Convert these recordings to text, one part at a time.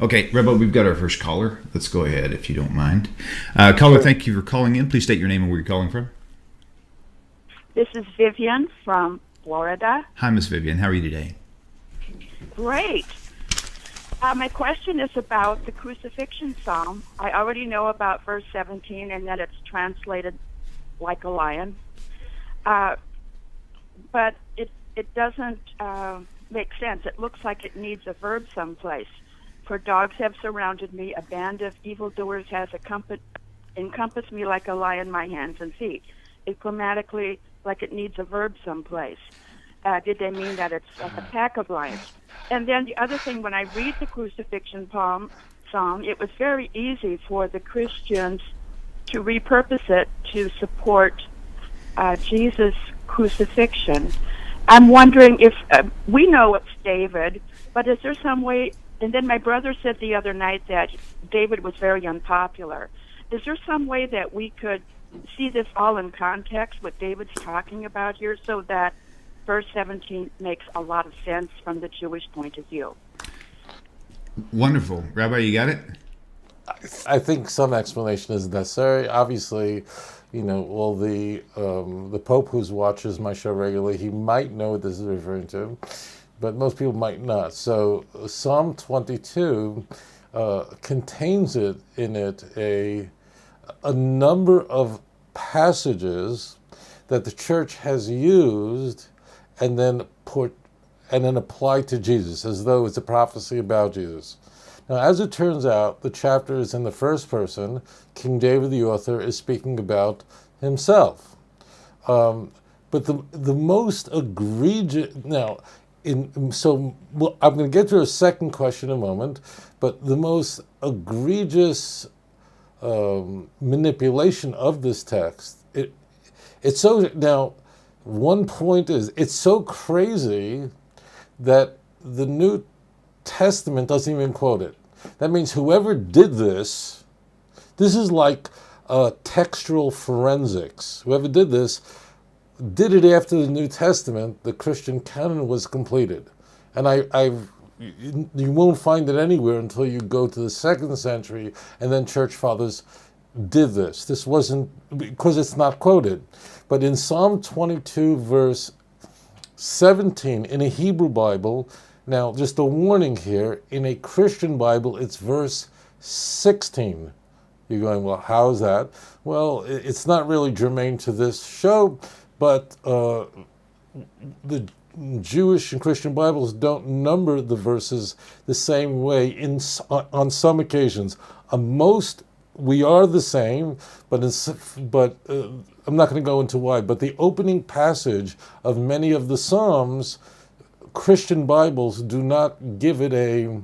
Okay, Rabbi, we've got our first caller. Let's go ahead, if you don't mind. Caller, thank you for calling in. Please state your name and where you're calling from. This is Vivian from Florida. Hi, Miss Vivian. How are you today? Great. My question is about the Crucifixion Psalm. I already know about verse 17 and that it's translated like a lion. But it doesn't make sense. It looks like it needs a verb someplace. For dogs have surrounded me, a band of evildoers has encompassed me like a lion, my hands and feet. It grammatically, like it needs a verb someplace. Did they mean that it's like a pack of lions? And then the other thing, when I read the Crucifixion Psalm, it was very easy for the Christians to repurpose it to support Jesus' crucifixion. I'm wondering if we know it's David, but is there some way? And then my brother said the other night that David was very unpopular. Is there some way that we could see this all in context, what David's talking about here, so that verse 17 makes a lot of sense from the Jewish point of view? Wonderful. Rabbi, you got it? I think some explanation is necessary. Obviously, well, the Pope, who watches my show regularly, he might know what this is referring to, but most people might not. So Psalm 22 contains in it a number of passages that the church has used and then applied to Jesus, as though it's a prophecy about Jesus. Now, as it turns out, the chapter is in the first person. King David, the author, is speaking about himself. But the most egregious... Now, I'm going to get to a second question in a moment, but the most egregious manipulation of this text, it's so... Now, one point is, it's so crazy that the New Testament doesn't even quote it. That means whoever did this is like textual forensics. Whoever did this did it after the New Testament, the Christian canon, was completed. And you won't find it anywhere until you go to the 2nd century, and then church fathers did this. This wasn't, because it's not quoted. But in Psalm 22, verse 17, in a Hebrew Bible, now just a warning here, in a Christian Bible, it's verse 16. You're going, well, how is that? Well, it's not really germane to this show, but the Jewish and Christian Bibles don't number the verses the same way on some occasions. Most we are the same, but I'm not going to go into why. But the opening passage of many of the Psalms, Christian Bibles do not give it a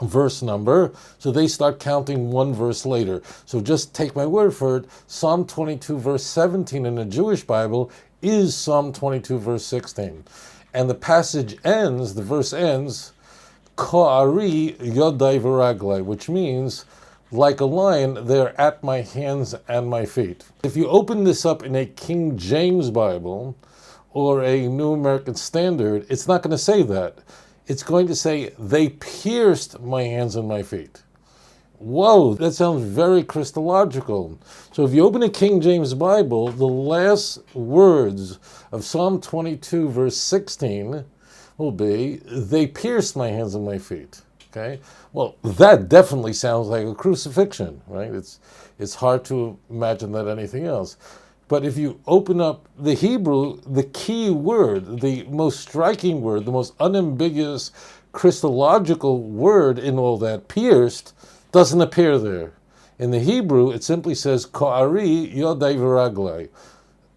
verse number, so they start counting one verse later. So just take my word for it. Psalm 22, verse 17 in a Jewish Bible is Psalm 22, verse 16. And the verse ends, Ko'ari yodai v'raglai, which means, like a lion, they're at my hands and my feet. If you open this up in a King James Bible or a New American Standard, it's not going to say that. It's going to say, they pierced my hands and my feet. Whoa, that sounds very Christological. So if you open a King James Bible, the last words of Psalm 22, verse 16 will be, they pierced my hands and my feet. Okay? Well, that definitely sounds like a crucifixion, right? It's hard to imagine that anything else. But if you open up the Hebrew, the key word, the most striking word, the most unambiguous Christological word in all that, pierced, doesn't appear there. In the Hebrew, it simply says, Ko'ari yodai v'raglai.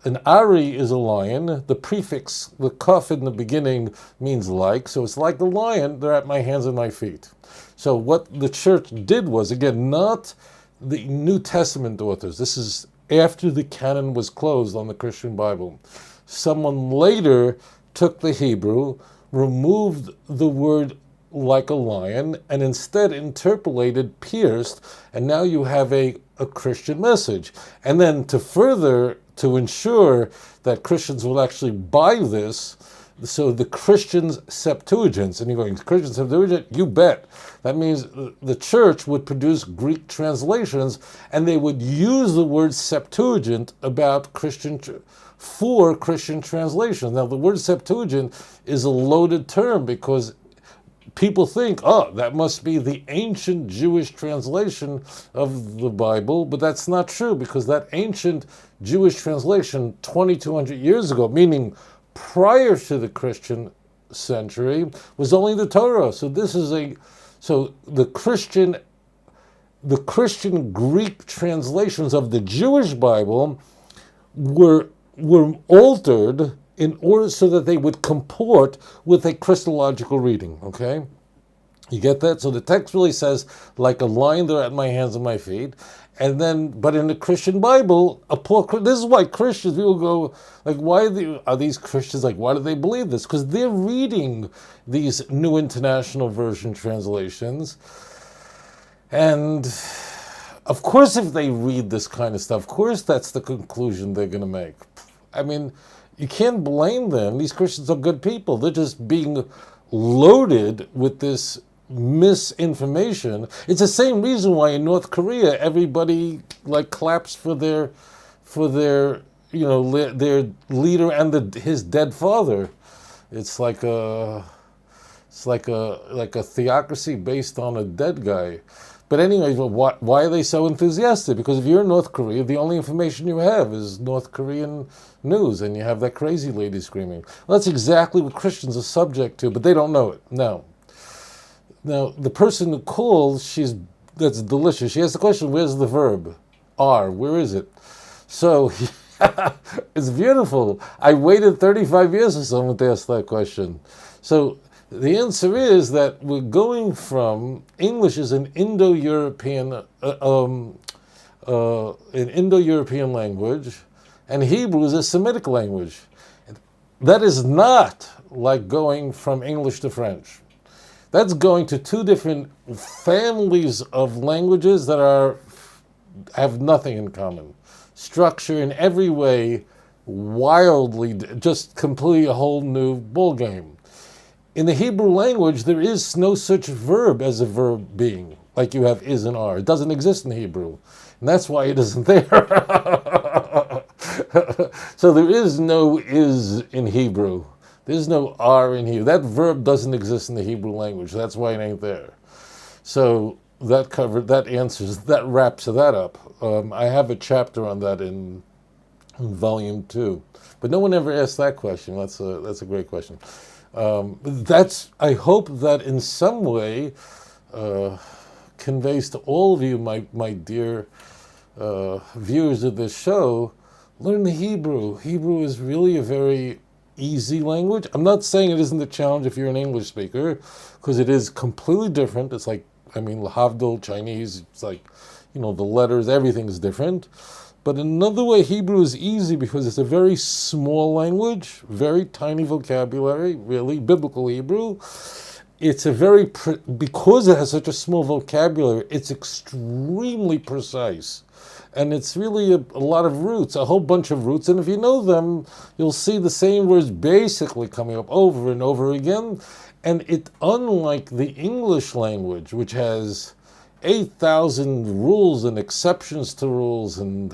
An ari is a lion. The prefix, the kaf in the beginning, means like. So it's like the lion, they're at my hands and my feet. So what the church did was, again, not the New Testament authors. This is after the canon was closed on the Christian Bible. Someone later took the Hebrew, removed the word like a lion, and instead interpolated pierced, and now you have a Christian message. And then to ensure that Christians will actually buy this, So the Christians' Septuagint, and you're going, Christian Septuagint? You bet. That means the church would produce Greek translations, and they would use the word Septuagint about for Christian translations. Now, the word Septuagint is a loaded term because people think, oh, that must be the ancient Jewish translation of the Bible, but that's not true, because that ancient Jewish translation 2,200 years ago, meaning prior to the Christian century, was only the Torah. So the Christian Greek translations of the Jewish Bible were altered in order so that they would comport with a Christological reading, okay? You get that? So the text really says, like a lion, they're at my hands and my feet. And then, but in the Christian Bible, this is why Christians, people go, like, are these Christians, like, why do they believe this? Because they're reading these New International Version translations. And of course, if they read this kind of stuff, of course that's the conclusion they're going to make. I mean, you can't blame them. These Christians are good people. They're just being loaded with this misinformation. It's the same reason why in North Korea everybody like claps for their their leader and his dead father. It's like a theocracy based on a dead guy. But anyway, why are they so enthusiastic? Because if you're in North Korea, the only information you have is North Korean news, and you have that crazy lady screaming. Well, that's exactly what Christians are subject to, but they don't know it. Now, the person who calls, that's delicious. She asks the question, where's the verb? Are, where is it? So, it's beautiful. I waited 35 years for someone to ask that question. So, the answer is that we're going from English is an Indo-European language, and Hebrew is a Semitic language. That is not like going from English to French. That's going to two different families of languages that have nothing in common. Structure in every way, wildly, just completely a whole new ballgame. In the Hebrew language, there is no such verb as a verb being, like you have is and are. It doesn't exist in Hebrew, and that's why it isn't there. So there is no is in Hebrew. There's no are in Hebrew. That verb doesn't exist in the Hebrew language. That's why it ain't there. So that wraps that up. I have a chapter on that in volume 2, but no one ever asked that question. That's a great question. I hope that in some way conveys to all of you, my dear viewers of this show, learn the Hebrew. Hebrew is really a very easy language. I'm not saying it isn't a challenge if you're an English speaker, because it is completely different. It's like, Lahavdil, Chinese, it's like, the letters, everything's different. But another way Hebrew is easy because it's a very small language, very tiny vocabulary, really, biblical Hebrew. It's because it has such a small vocabulary, it's extremely precise. And it's really a lot of roots, a whole bunch of roots. And if you know them, you'll see the same words basically coming up over and over again. And unlike the English language, which has 8,000 rules and exceptions to rules and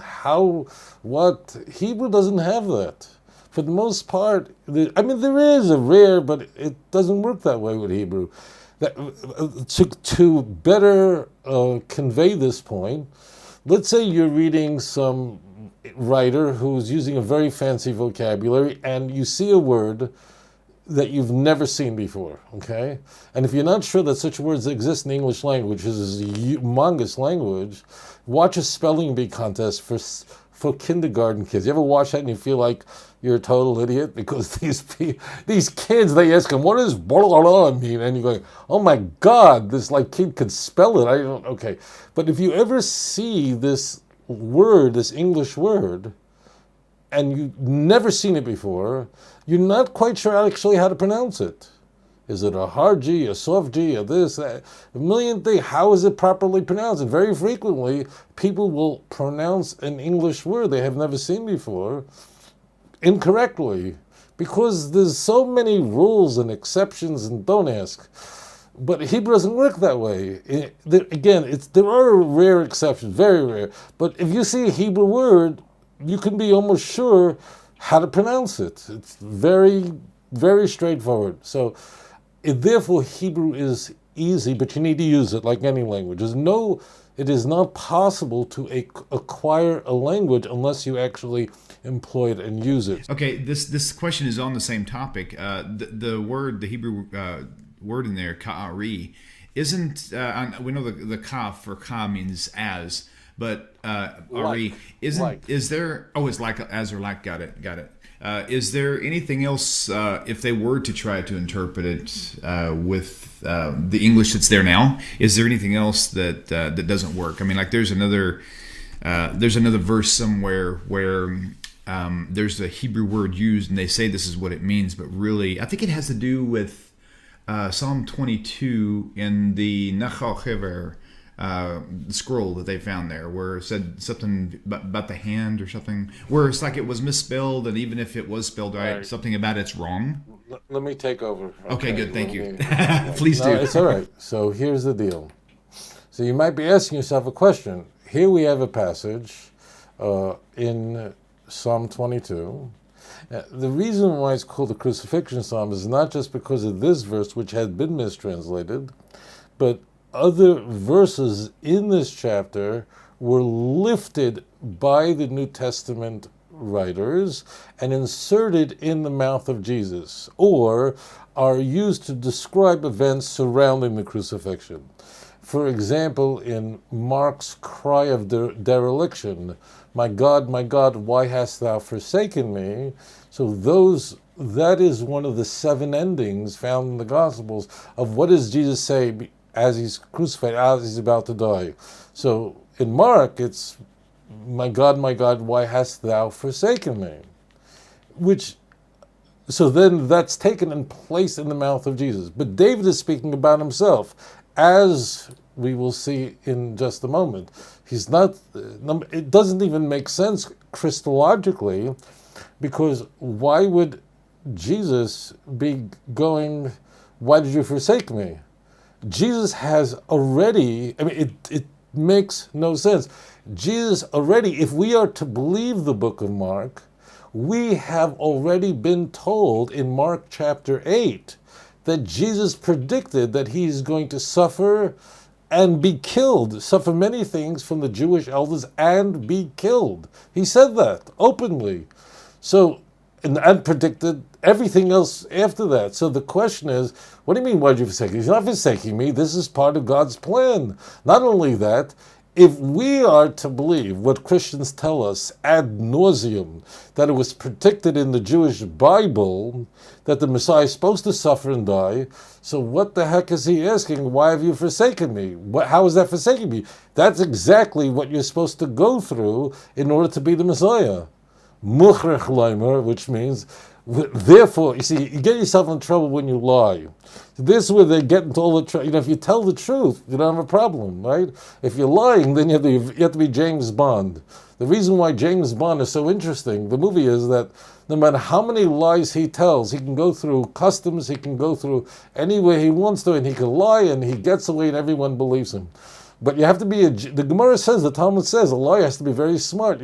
Hebrew doesn't have that. For the most part, there is a rare, but it doesn't work that way with Hebrew. To better convey this point, let's say you're reading some writer who's using a very fancy vocabulary and you see a word that you've never seen before, okay? And if you're not sure that such words exist in the English language, which is a humongous language, watch a spelling bee contest for kindergarten kids. You ever watch that and you feel like you're a total idiot? Because these kids, they ask them, what does blah, blah, blah mean? And you're going, oh my God, this kid could spell it. Okay. But if you ever see this word, this English word, and you've never seen it before, you're not quite sure actually how to pronounce it. Is it a hard G, a soft G, a this, that? A million things. How is it properly pronounced? And very frequently, people will pronounce an English word they have never seen before incorrectly because there's so many rules and exceptions and don't ask. But Hebrew doesn't work that way. There are rare exceptions, very rare. But if you see a Hebrew word, you can be almost sure how to pronounce it. It's very, very straightforward. So, therefore, Hebrew is easy, but you need to use it like any language. It is not possible to acquire a language unless you actually employ it and use it. Okay, this question is on the same topic. The Hebrew word in there, ka'ari, isn't, we know the kaf for ka means as, but ari isn't, like. Is there, it's like as or like, got it. Is there anything else, if they were to try to interpret it with the English that's there now, is there anything else that doesn't work? I mean, like there's another verse somewhere where there's a Hebrew word used and they say this is what it means, but really I think it has to do with Psalm 22 in the Nachal Hever scroll that they found there, where it said something about the hand or something, where it's like it was misspelled, and even if it was spelled right, something about it's wrong. Let me take over. Okay, good, thank you. Please do. No, it's all right. So here's the deal. So you might be asking yourself a question. Here we have a passage in Psalm 22. The reason why it's called the Crucifixion Psalm is not just because of this verse, which had been mistranslated, but other verses in this chapter were lifted by the New Testament writers and inserted in the mouth of Jesus, or are used to describe events surrounding the crucifixion. For example, in Mark's cry of dereliction, my God, why hast thou forsaken me? So that is one of the 7 endings found in the Gospels of what does Jesus say as he's crucified, as he's about to die. So in Mark, it's, my God, why hast thou forsaken me? So then that's taken and placed in the mouth of Jesus. But David is speaking about himself, as we will see in just a moment. He's not, it doesn't even make sense Christologically, because why would Jesus be going, why did you forsake me? Jesus has already, it makes no sense. Jesus already, if we are to believe the book of Mark, we have already been told in Mark chapter 8 that Jesus predicted that he's going to suffer and be killed, suffer many things from the Jewish elders and be killed. He said that openly. So, and predicted everything else after that. So the question is, what do you mean, why did you forsake me? He's not forsaking me. This is part of God's plan. Not only that, if we are to believe what Christians tell us ad nauseum, that it was predicted in the Jewish Bible that the Messiah is supposed to suffer and die, so what the heck is he asking? Why have you forsaken me? How is that forsaking me? That's exactly what you're supposed to go through in order to be the Messiah. Muchrech leimer, which means, therefore, you see, you get yourself in trouble when you lie. This is where they get into all the trouble. If you tell the truth, you don't have a problem, right? If you're lying, then you have to be James Bond. The reason why James Bond is so interesting, the movie, is that no matter how many lies he tells, he can go through customs, he can go through anywhere he wants to, and he can lie, and he gets away, and everyone believes him. But you have to be the Gemara says, the Talmud says, a liar has to be very smart.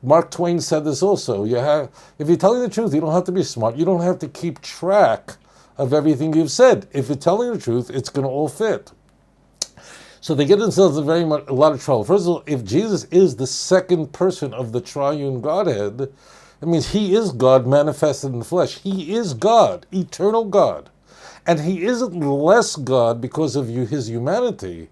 Mark Twain said this also. If you're telling the truth, you don't have to be smart. You don't have to keep track of everything you've said. If you're telling the truth, it's going to all fit. So they get themselves in a lot of trouble. First of all, if Jesus is the second person of the triune Godhead, that means he is God manifested in the flesh. He is God, eternal God. And he isn't less God because of his humanity.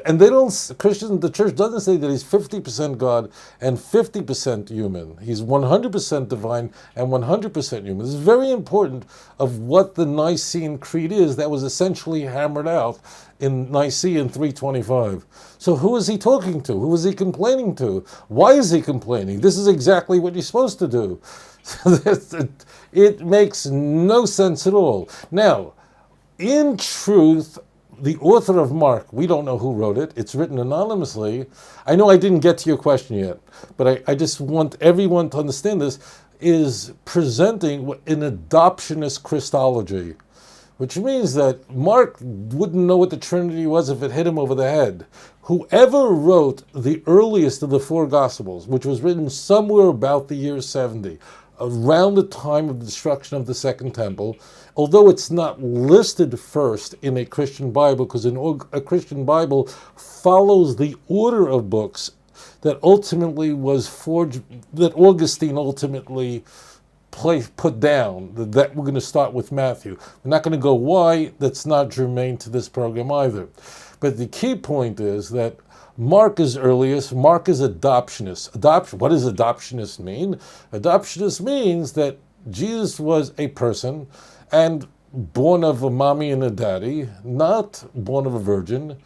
And the church doesn't say that he's 50% God and 50% human. He's 100% divine and 100% human. This is very important of what the Nicene Creed is that was essentially hammered out in Nicaea in 325. So who is he talking to? Who is he complaining to? Why is he complaining? This is exactly what you're supposed to do. It makes no sense at all. Now, in truth, the author of Mark, we don't know who wrote it. It's written anonymously. I know I didn't get to your question yet, but I just want everyone to understand this. is presenting an adoptionist Christology, which means that Mark wouldn't know what the Trinity was if it hit him over the head. Whoever wrote the earliest of the four Gospels, which was written somewhere about the year 70, around the time of the destruction of the Second Temple, although it's not listed first in a Christian Bible, because a Christian Bible follows the order of books that ultimately was forged, that Augustine ultimately put down, that we're going to start with Matthew. We're not going to go why, that's not germane to this program either. But the key point is that Mark is earliest. Mark is adoptionist. What does adoptionist mean? Adoptionist means that Jesus was a person and born of a mommy and a daddy, not born of a virgin.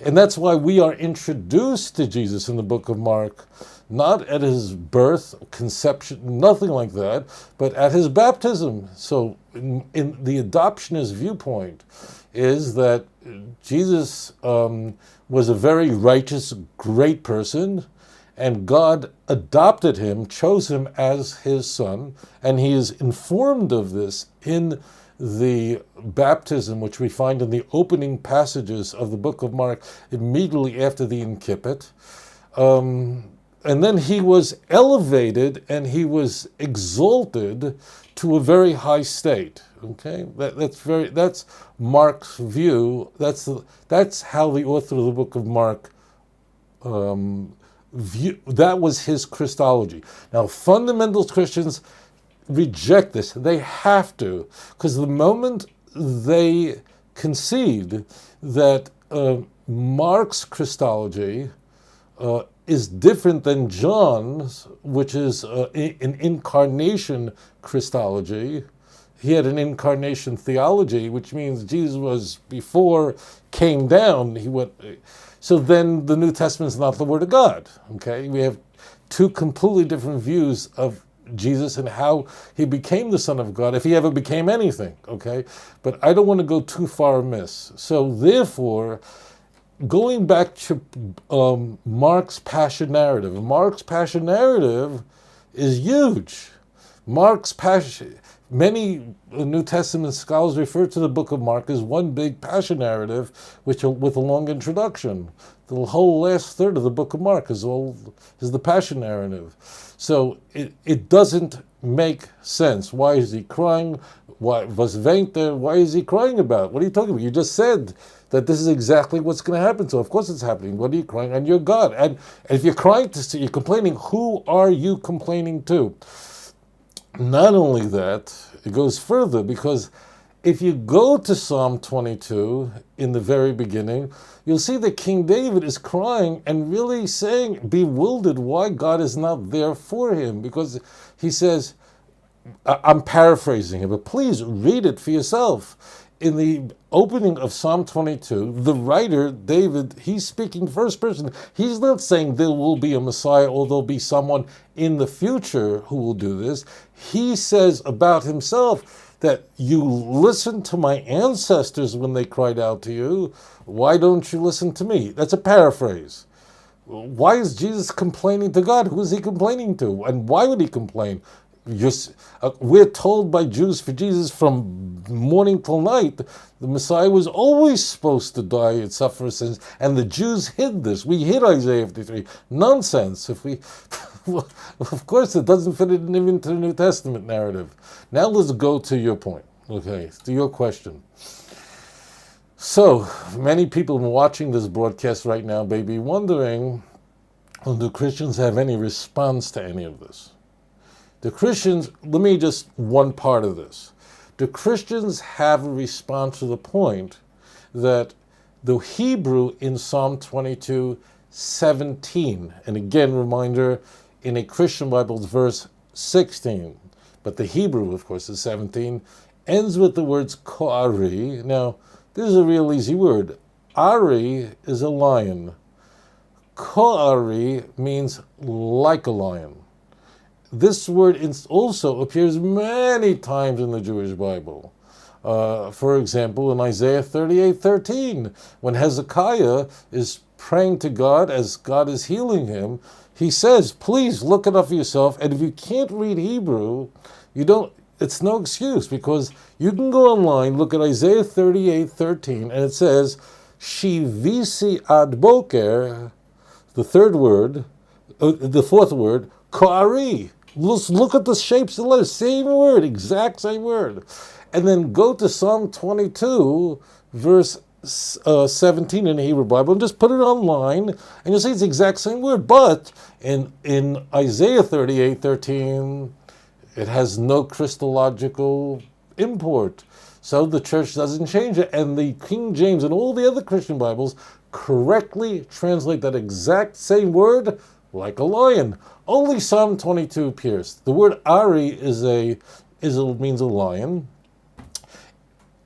And that's why we are introduced to Jesus in the book of Mark, not at his birth, conception, nothing like that, but at his baptism. So in the adoptionist viewpoint is that Jesus was a very righteous, great person, and God adopted him, chose him as his son, and he is informed of this in the baptism, which we find in the opening passages of the book of Mark immediately after the incipit. And then he was elevated and he was exalted to a very high state. Okay, that's Mark's view. That's how the author of the book of Mark that was his Christology. Now, fundamentalist Christians reject this. They have to, because the moment they concede that Mark's Christology is different than John's, which is an incarnation Christology. He had an incarnation theology, which means Jesus was before, came down. He went. So then the New Testament is not the Word of God. Okay, we have two completely different views of Jesus and how he became the Son of God, if he ever became anything. Okay, but I don't want to go too far amiss. So therefore, going back to Mark's passion narrative. Mark's passion narrative is huge. Mark's passion. Many New Testament scholars refer to the book of Mark as one big passion narrative, with a long introduction. The whole last third of the book of Mark is the passion narrative. So it doesn't make sense. Why is he crying? Why was weint there? Why is he crying about? What are you talking about? You just said that this is exactly what's going to happen. So of course it's happening. What are you crying? And you're God. And if you're crying to see, you're complaining. Who are you complaining to? Not only that, it goes further, because if you go to Psalm 22 in the very beginning, you'll see that King David is crying and really saying, bewildered why God is not there for him, because he says, I'm paraphrasing it, but please read it for yourself. In the opening of Psalm 22, the writer, David, he's speaking first person. He's not saying there will be a Messiah or there'll be someone in the future who will do this. He says about himself that you listened to my ancestors when they cried out to you. Why don't you listen to me? That's a paraphrase. Why is Jesus complaining to God? Who is he complaining to? And why would he complain? We're told by Jews for Jesus from morning till night, the Messiah was always supposed to die and suffer his sins, and the Jews hid this. We hid Isaiah 53. Nonsense. Of course, it doesn't fit it into the New Testament narrative. Now let's go to your point, okay, to your question. So, many people watching this broadcast right now may be wondering, do Christians have any response to any of this? The Christians, let me just one part of this. The Christians have a response to the point that the Hebrew in Psalm 22:17, and again, reminder, in a Christian Bible, it's verse 16, but the Hebrew, of course, is 17, ends with the words ko'ari. Now, this is a real easy word. Ari is a lion. Ko'ari means like a lion. This word also appears many times in the Jewish Bible. For example, in Isaiah 38:13, when Hezekiah is praying to God as God is healing him, he says, please look it up for yourself. And if you can't read Hebrew, it's no excuse, because you can go online, look at Isaiah 38:13, and it says, Shivisi ad boker, the fourth word, Ko'ari. Look at the shapes of the letters, same word, exact same word. And then go to Psalm 22, verse 17 in the Hebrew Bible, and just put it online, and you'll see it's the exact same word. But in Isaiah 38:13, it has no Christological import. So the church doesn't change it. And the King James and all the other Christian Bibles correctly translate that exact same word like a lion. Only Psalm 22 pierced. The word Ari means a lion.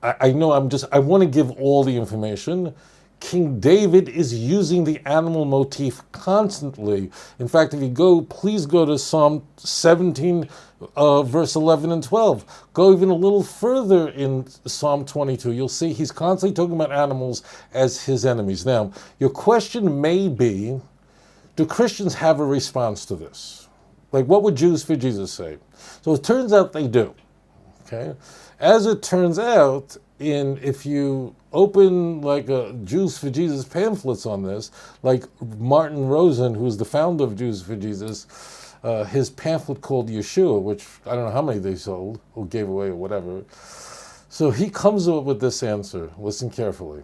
I want to give all the information. King David is using the animal motif constantly. In fact, if you please go to Psalm 17, verse 11 and 12. Go even a little further in Psalm 22. You'll see he's constantly talking about animals as his enemies. Now, your question may be, do Christians have a response to this? Like, what would Jews for Jesus say? So it turns out they do. Okay? As it turns out, if you open like a Jews for Jesus pamphlets on this, like Martin Rosen, who's the founder of Jews for Jesus, his pamphlet called Yeshua, which I don't know how many they sold or gave away or whatever. So he comes up with this answer. Listen carefully.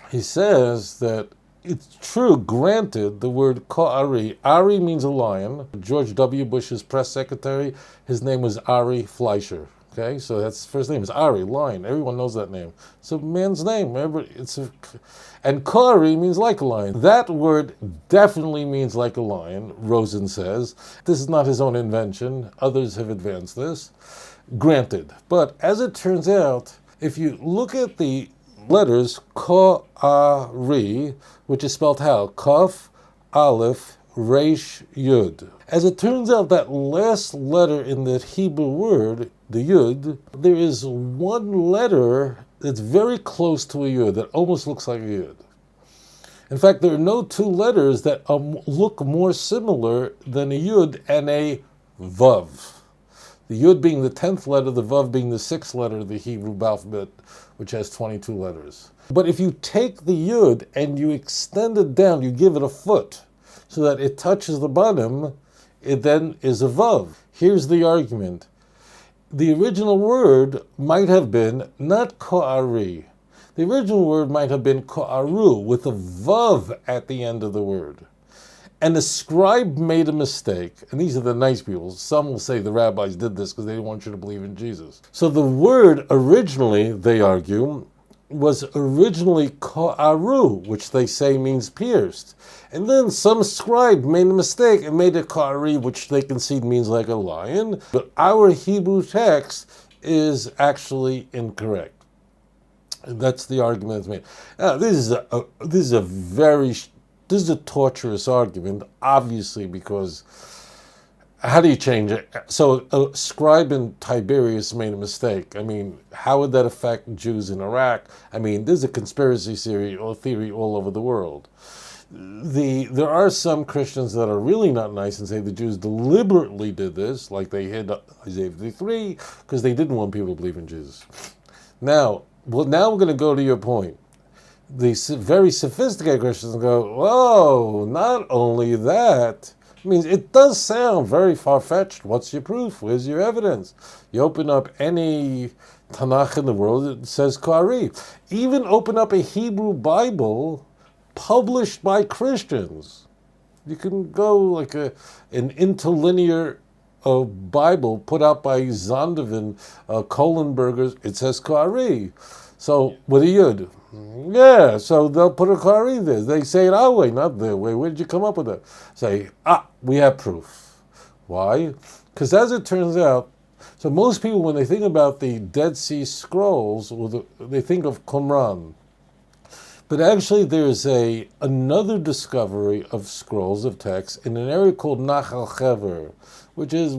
He says that it's true, granted, the word Ko'ari. Ari means a lion. George W. Bush's press secretary, his name was Ari Fleischer. Okay, so that's his first name. It's Ari, lion. Everyone knows that name. It's a man's name. And Ko'ari means like a lion. That word definitely means like a lion, Rosen says. This is not his own invention. Others have advanced this. Granted. But as it turns out, if you look at the letters Ko'ari, which is spelled how? Kaf, Aleph, Resh, Yud. As it turns out, that last letter in the Hebrew word, the Yud, there is one letter that's very close to a Yud, that almost looks like a Yud. In fact, there are no two letters that look more similar than a Yud and a Vav. The Yud being the 10th letter, the Vav being the 6th letter of the Hebrew alphabet, which has 22 letters. But if you take the Yud and you extend it down, you give it a foot, so that it touches the bottom, it then is a Vav. Here's the argument. The original word might have been not Ko'ari. The original word might have been Ko'aru, with a Vav at the end of the word. And the scribe made a mistake, and these are the nice people. Some will say the rabbis did this because they didn't want you to believe in Jesus. So the word originally, they argue, was originally Ko'aru, which they say means pierced. And then some scribe made a mistake and made it Ko'ari, which they concede means like a lion. But our Hebrew text is actually incorrect. And that's the argument that's made. Now, this is a torturous argument, obviously, because how do you change it? So a scribe in Tiberias made a mistake. I mean, how would that affect Jews in Iraq? I mean, there's a conspiracy theory all over the world. There are some Christians that are really not nice and say the Jews deliberately did this, like they hid Isaiah 53, because they didn't want people to believe in Jesus. Now we're going to go to your point. The very sophisticated Christians go, whoa, not only that. I mean, it does sound very far-fetched. What's your proof? Where's your evidence? You open up any Tanakh in the world, it says Ko'ari. Even open up a Hebrew Bible published by Christians. You can go like an interlinear Bible put out by Zondervan, Kohlenberger, it says Ko'ari. So, with a Yud. Yeah, so they'll put a Ko'ari there. They say it our way, not their way. Where did you come up with that? Say, we have proof. Why? Because as it turns out, so most people, when they think about the Dead Sea Scrolls, they think of Qumran. But actually there's another discovery of scrolls of text in an area called Nachal Chever, which is,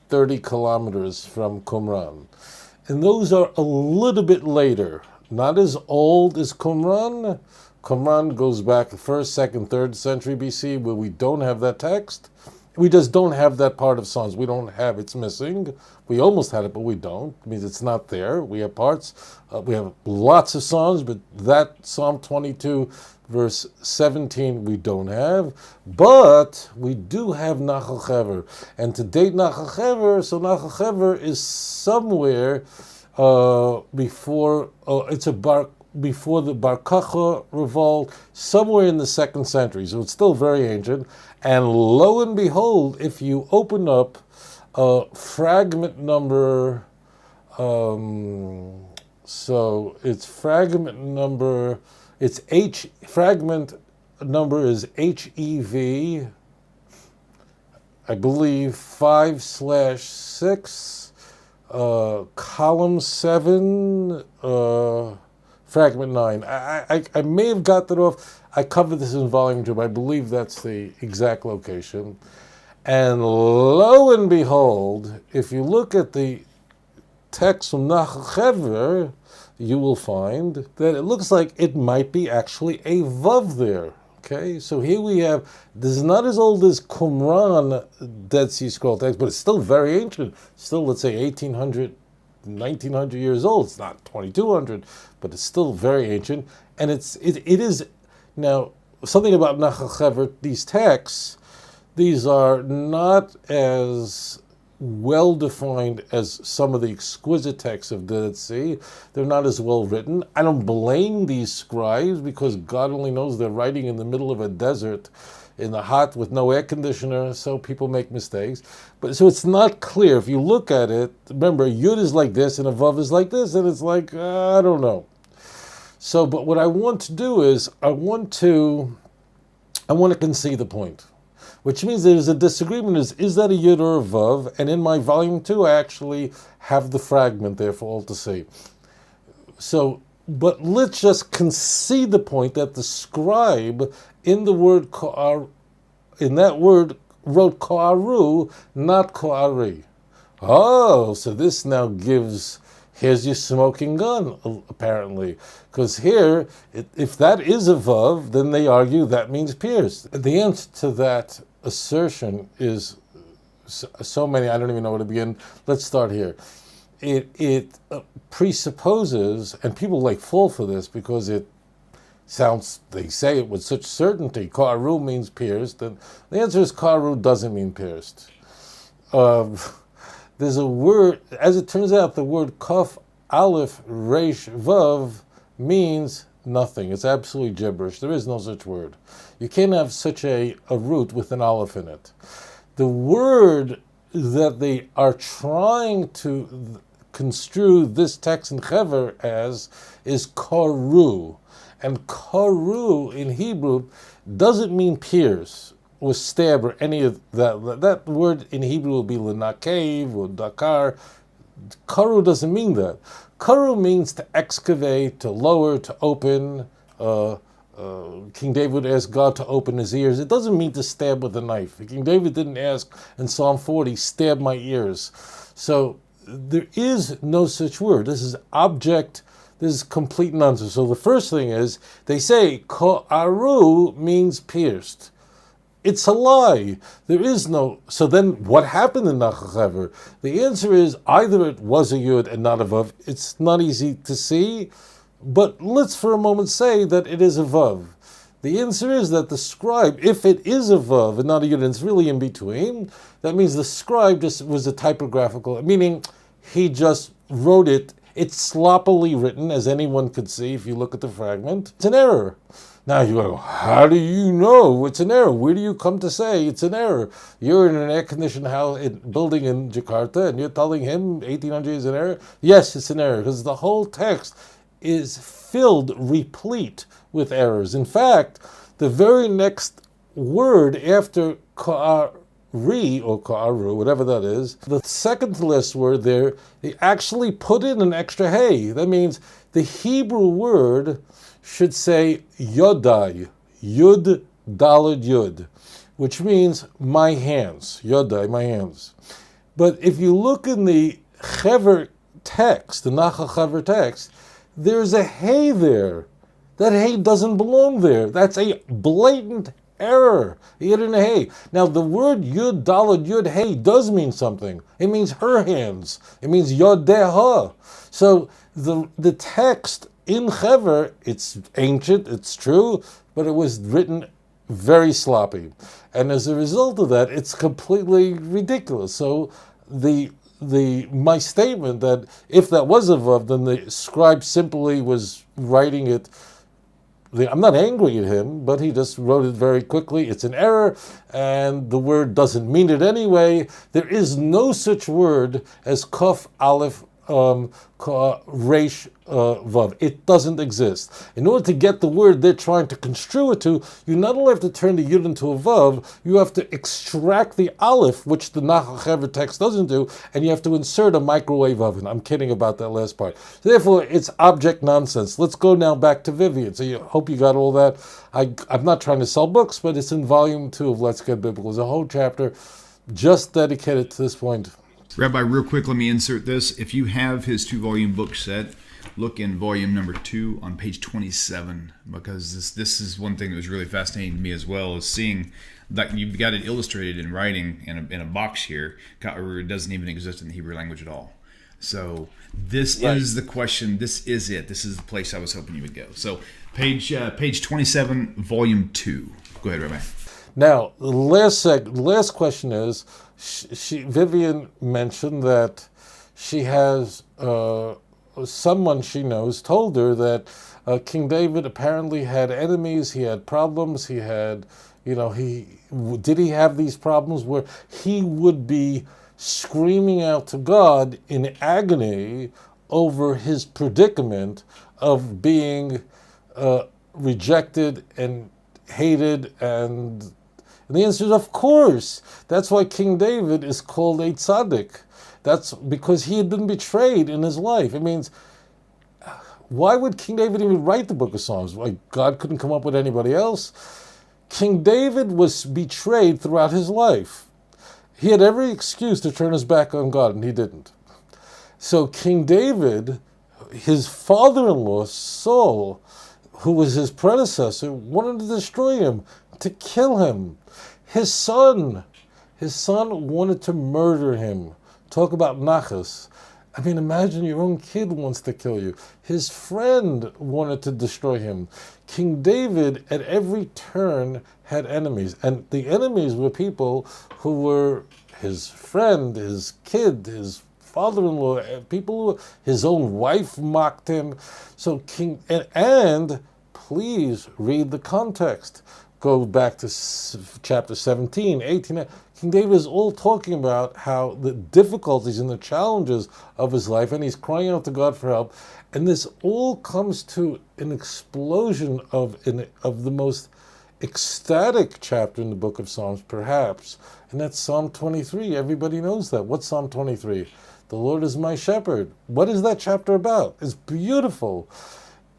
30 kilometers from Qumran. And those are a little bit later, not as old as Qumran. Qumran goes back the 1st, 2nd, 3rd century BC, where we don't have that text. We just don't have that part of Psalms. We don't have, it's missing. We almost had it, but we don't. It means it's not there. We have parts. We have lots of Psalms, but that Psalm 22, verse 17, we don't have. But we do have Nachal Chever. And to date Nachal Chever, so Nachal Chever is somewhere before, before the Bar Kokhba revolt, somewhere in the 2nd century. So it's still very ancient. And lo and behold, if you open up fragment number, so it's fragment number, fragment number is HEV, I believe 5/6, column 7, fragment 9. I may have got that off. I covered this in volume 2, but I believe that's the exact location. And lo and behold, if you look at the text from Nachal Chever, you will find that it looks like it might be actually a Vav there. Okay, so here we have, this is not as old as Qumran Dead Sea Scroll text, but it's still very ancient. Still, let's say 1800, 1900 years old. It's not 2200, but it's still very ancient. And it is, now, something about Nachal Chever, these texts, these are not as well defined as some of the exquisite texts of the Dead Sea. They're not as well written. I don't blame these scribes, because God only knows they're writing in the middle of a desert in the hot with no air conditioner, so people make mistakes. But so it's not clear. If you look at it, remember, Yud is like this and a Vav is like this, and it's like, I don't know. So, but what I want to do is, I want to concede the point, which means there's a disagreement, is that a Yud or a Vav? And in my volume 2, I actually have the fragment there for all to see. So, but let's just concede the point that the scribe in the word in that word wrote ko'aru, not ko'ari. Oh, so this now gives, here's your smoking gun, apparently. Because here, if that is a Vav, then they argue that means pierced. The answer to that assertion is so many, I don't even know where to begin. Let's start here. It presupposes, and people fall for this because it sounds, they say it with such certainty, ko'aru means pierced, and the answer is ko'aru doesn't mean pierced. There's a word, as it turns out, the word kaf aleph resh vav means nothing. It's absolutely gibberish. There is no such word. You can't have such a root with an aleph in it. The word that they are trying to construe this text in Chever as is koru. And koru in Hebrew doesn't mean pierce or stab or any of that. That word in Hebrew will be lenakev or dakar. Koru doesn't mean that. Koru means to excavate, to lower, to open. King David asked God to open his ears. It doesn't mean to stab with a knife. King David didn't ask in Psalm 40, stab my ears. So there is no such word. This is object. This is complete nonsense. So the first thing is, they say ko'aru means pierced. It's a lie. There is no. So then what happened in Nachal Chever? The answer is either it was a Yud and not a Vav. It's not easy to see, but let's for a moment say that it is a Vav. The answer is that the scribe, if it is a Vav and not a Yud, and it's really in between, that means the scribe just was a typographical, meaning he just wrote it. It's sloppily written, as anyone could see if you look at the fragment. It's an error. Now you go, how do you know it's an error? Where do you come to say it's an error? You're in an air-conditioned building in Jakarta, and you're telling him 1800 is an error? Yes, it's an error, because the whole text is filled, replete with errors. In fact, the very next word after ko'ari, or ko'aru, whatever that is, the second to last word there, they actually put in an extra hey. That means the Hebrew word should say yodai, yud dalad yud, which means my hands, yodai, my hands. But if you look in the Chever text, the Nachachaver text, there's a hey there. That hey doesn't belong there. That's a blatant error. Yud and a hey. Now the word yud, dalad, yud, hey does mean something. It means her hands. It means yodeha. So the text in Chever, it's ancient, it's true, but it was written very sloppy. And as a result of that, it's completely ridiculous. So my statement that if that was a vav, then the scribe simply was writing it. I'm not angry at him, but he just wrote it very quickly. It's an error, and the word doesn't mean it anyway. There is no such word as kaf aleph resh vav. It doesn't exist. In order to get the word they're trying to construe it to, you not only have to turn the yud into a vav, you have to extract the aleph, which the Nachachaver text doesn't do, and you have to insert a microwave oven. I'm kidding about that last part. Therefore, it's object nonsense. Let's go now back to Vivian. So I hope you got all that. I'm not trying to sell books, but it's in volume 2 of Let's Get Biblical. There's a whole chapter just dedicated to this point. Rabbi, real quick, let me insert this. If you have his 2-volume book set, look in volume number 2 on page 27, because this is one thing that was really fascinating to me as well, is seeing that you've got it illustrated in writing in a box here, or it doesn't even exist in the Hebrew language at all. So this is the question. This is it. This is the place I was hoping you would go. So page 27, volume 2. Go ahead, Rabbi. Now, the last question is, Vivian mentioned that she has someone she knows told her that King David apparently had enemies, he had problems, he had, did he have these problems where he would be screaming out to God in agony over his predicament of being rejected and hated, and the answer is of course. That's why King David is called a tzaddik. That's because he had been betrayed in his life. It means, why would King David even write the book of Psalms? Like, God couldn't come up with anybody else? King David was betrayed throughout his life. He had every excuse to turn his back on God, and he didn't. So King David, his father-in-law, Saul, who was his predecessor, wanted to destroy him, to kill him. His son wanted to murder him. Talk about nachas. I mean, imagine your own kid wants to kill you. His friend wanted to destroy him. King David, at every turn, had enemies. And the enemies were people who were his friend, his kid, his father-in-law, people who, his own wife mocked him. So and please read the context. Go back to chapter 17, 18. King David is all talking about how the difficulties and the challenges of his life, and he's crying out to God for help. And this all comes to an explosion of the most ecstatic chapter in the book of Psalms, perhaps, and that's Psalm 23. Everybody knows that. What's Psalm 23? The Lord is my shepherd. What is that chapter about? It's beautiful.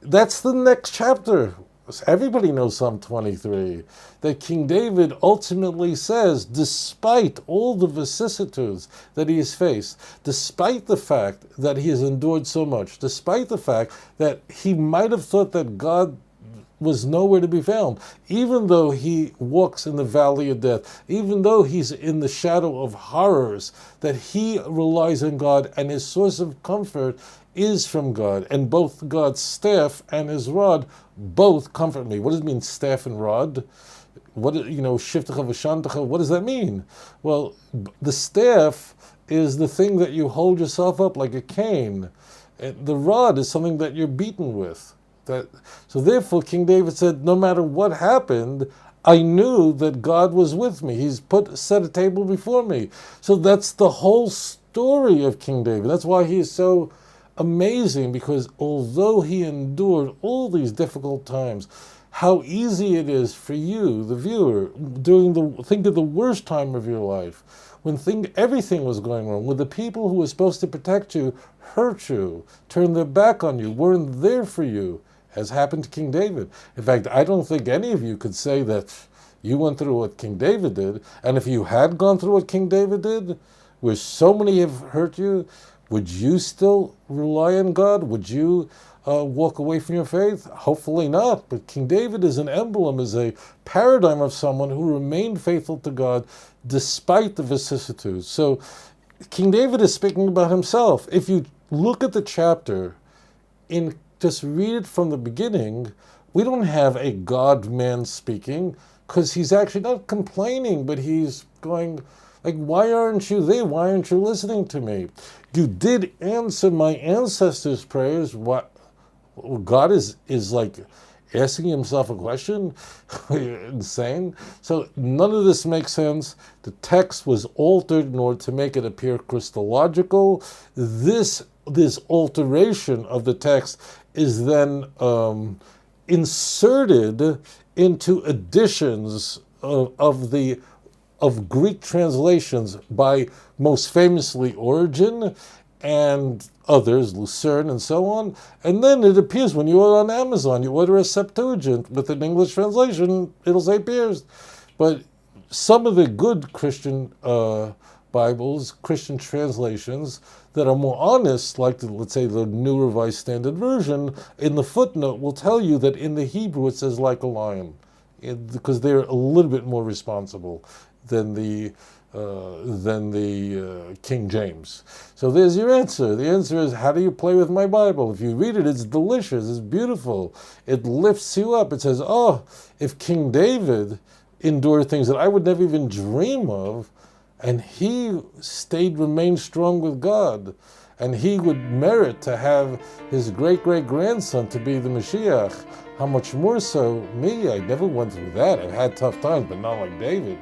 That's the next chapter. Everybody knows Psalm 23, that King David ultimately says, despite all the vicissitudes that he has faced, despite the fact that he has endured so much, despite the fact that he might have thought that God was nowhere to be found, even though he walks in the valley of death, even though he's in the shadow of horrors, that he relies on God, and his source of comfort is from God, and both God's staff and his rod both comfort me. What does it mean, staff and rod? Shiftecha v'shantecha, what does that mean? Well, the staff is the thing that you hold yourself up like a cane. The rod is something that you're beaten with. So therefore, King David said, no matter what happened, I knew that God was with me. He's set a table before me. So that's the whole story of King David. That's why he is so amazing, because although he endured all these difficult times, how easy it is for you, the viewer, think of the worst time of your life, when everything was going wrong, when the people who were supposed to protect you hurt you, turned their back on you, weren't there for you, as happened to King David. In fact, I don't think any of you could say that you went through what King David did, and if you had gone through what King David did, where so many have hurt you, would you still rely on God? Would you walk away from your faith? Hopefully not. But King David is an emblem, is a paradigm of someone who remained faithful to God despite the vicissitudes. So King David is speaking about himself. If you look at the chapter, just read it from the beginning, we don't have a God-man speaking, because he's actually not complaining, but he's going, like, why aren't you there? Why aren't you listening to me? You did answer my ancestors' prayers. What? God is like asking himself a question? Insane. So none of this makes sense. The text was altered in order to make it appear Christological. This alteration of the text is then inserted into editions of Greek translations by most famously Origen and others, Lucerne and so on. And then it appears when you order on Amazon, you order a Septuagint with an English translation, it'll say pierced. But some of the good Christian Bibles, Christian translations that are more honest, like let's say the New Revised Standard Version, in the footnote will tell you that in the Hebrew it says like a lion, because they're a little bit more responsible than the King James. So there's your answer. The answer is, how do you play with my Bible? If you read it, it's delicious, it's beautiful. It lifts you up. It says, oh, if King David endured things that I would never even dream of, and he remained strong with God, and he would merit to have his great-great-grandson to be the Mashiach, how much more so me? I never went through that. I've had tough times, but not like David.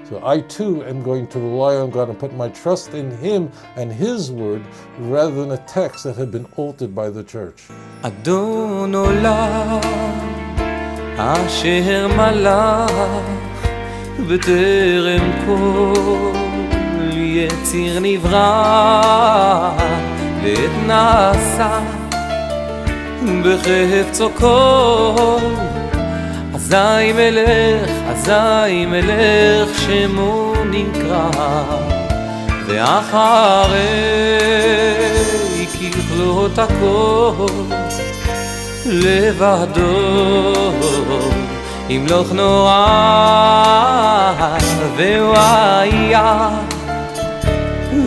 So I too am going to rely on God and put my trust in him and his word rather than a text that had been altered by the church. אדון עולם אשר מלך בטרם כל יציר נברא ועת נעשה בחפצו כל אזי מלך שמו נקרא ואחרי ככלות הכל לבדו ימלוך נורא והוא היה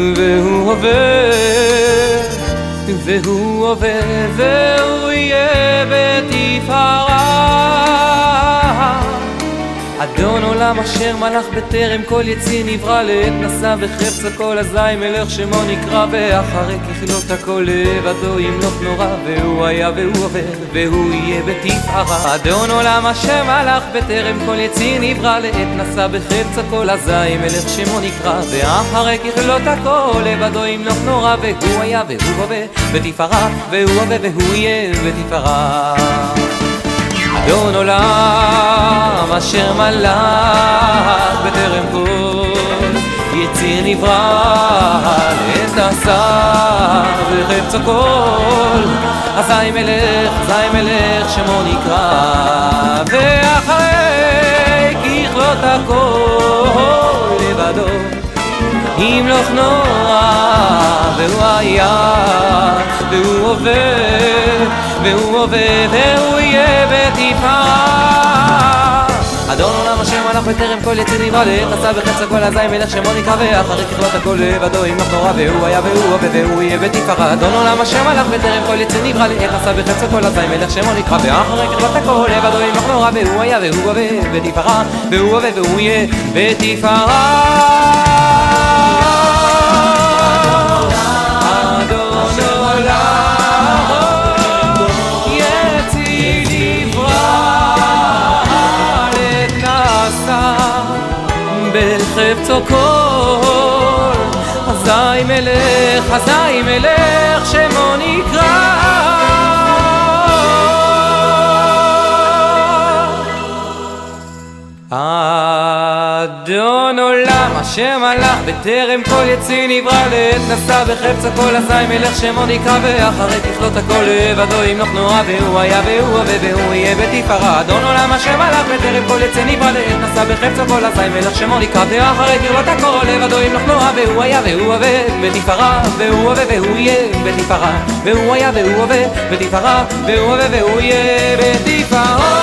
והוא עובר והוא יהיה בתפארה אדון עולם אשר מלך בטרם כל יציר נברא לעת נשא בחפץ הכל אזי מלך שמו נקרא ואחרי ככלות הכל לבדו ימלוך נורא והוא היה והוא עובר והוא יהיה בתפארה אדון עולם אשר מלך בטרם כל יציר נברא לעת נשא בחפץ הכל אזי מלך שמו נקרא ואחרי ככלות הכל לבדו ימלוך נורא והוא היה והוא עובר בתפארה והוא עובר והוא יהיה בתפארה אדון עולם אשר מלך בטרם כל יציר נברא לעת נעשה בחפצו כל אזי מלך שמו נקרא ואחרי ככלות הכל לבדו ימלוך נורא והוא היה והוא עובר והוא יהיה בתפארה אדון עולם אשר מלך בטרם כל יציר נברא לעת נשא בחפץ הכל אזי מלך שמו נקרא ואחרי ככלות הכל לבדו ימלוך נורא והוא היה והוא עובר והוא יהיה בתפארה אדון עולם אשר מלך בטרם כל יציר נברא לעת נשא בחפץ הכל אזי מלך שמו נקרא ואחרי ככלות הכל לבדו ימלוך נורא והוא היה והוא עובר בתפארה והוא עובר והוא יהיה בתפארה בחפצו כל אזי מלך שמו נקרא אדון עולם השם הלך בטרם כל יציא נברא לעת נשא בחפצה כל הזי מלך שמו נקרא ואחרי ככלות הכל לבדו ימלוך נורא והוא היה והוא הווה והוא יהיה בתפארה אדון עולם השם הלך בטרם כל יציא נברא לעת נשא בחפצה כל הזי מלך שמו נקרא ואחרי ככלות הכל לבדו ימלוך נורא והוא היה והוא הווה בתפארה והוא הווה והוא יהיה בתפארה והוא היה והוא הווה בתפארה והוא הווה והוא יהיה בתפארה